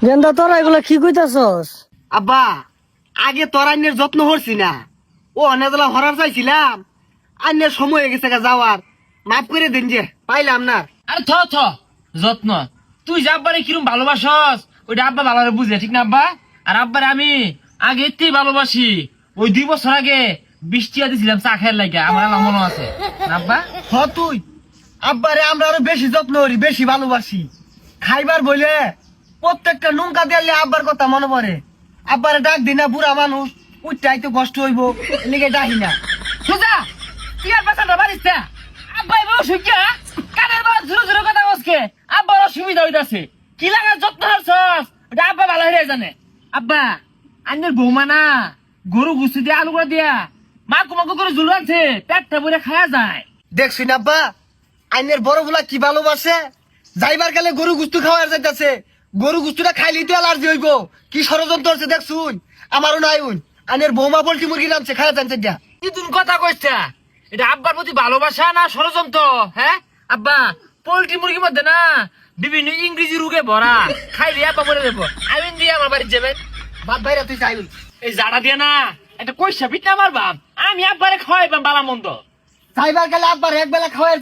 গেন্দা তোরা এগুলা কি কইতাছস? আব্বা আগে তোর আইনের যত্ন করছি না, ও অনেকলা হরার চাইছিলাম, আইনের সময় হয়ে গেছে যাওয়ার, মাফ করে দিন যে পাইলাম না। আরে থ যত্ন তুই যে আব্বারে কিরম ভালোবাসস ওইটা আব্বা ভালো বুঝে, ঠিক না আব্বা? আর আব্বারে আমি আগে এতেই ভালোবাসি। ওই 2 বছর আগে 20 টাকা দিছিলাম চা খাইয়ার লাগে, আমার আল্লাহ মনে আছে না আব্বা? হ তুই আব্বারে আমরা আরো বেশি যত্ন করি, বেশি ভালোবাসি। খাইবার বলে প্রত্যেকটা নুনকা দিলে আব্বার কথা মনে পড়ে। আব্বারে ডাক দি না, বুড়া মানুষ উঠতে তো কষ্ট হইব, লিগে ডাকি না। সোজা তুই আর বাসাটা বাড়িস না। আব্বা এবার সুখা কানের বার ঝুরো ঝুরো কথা বসকে আব্বার অসুবিধা হইতাছে। কি লাগার যত্ন হচ্ছস ওটা আব্বা ভালো হয়ে জানে। আব্বা আন্নের বৌমা না গরু গুছু দিয়ে আলু করে দিয়া মা কুমাকু করে ঝুল রাখছে, পেটটা ভরে খাওয়া যায়। দেখছি না আব্বা আইনের বড় গুলা কি ভালোবাসে। যাইবার গেলে গরু গুস্তু খাওয়ার যাইতাছে, গরু গুস্তুটা খাইলেই তো অ্যালার্জি হইব। কি ষড়যন্ত্র আছে দেখছুন, আমারও নাই উন। আইনের বৌমা পোল্ট্রি মুরগি নামছে খাওয়া জানছে গা। কি তুমি কথা কইছা? এটা আব্বার প্রতি ভালোবাসা না ষড়যন্ত্র? হ্যাঁ আব্বা, পোল্ট্রি মুরগির মধ্যে না বিভিন্ন ইংরেজি রোগে ভরা, খাইলে আব্বা মরে যাবো। আইন দিয়ে আমার বাড়ি যাবেন বাপ ভাইরা তুই চাইুন এই জাড়া দিয়ে না একটা কইসা পিঠা আমার বাপ, আমি আব্বারে খাওয়াইবাম বালা মন্দ। যাইবার গেলে আব্বার এক বেলা খাওয়ার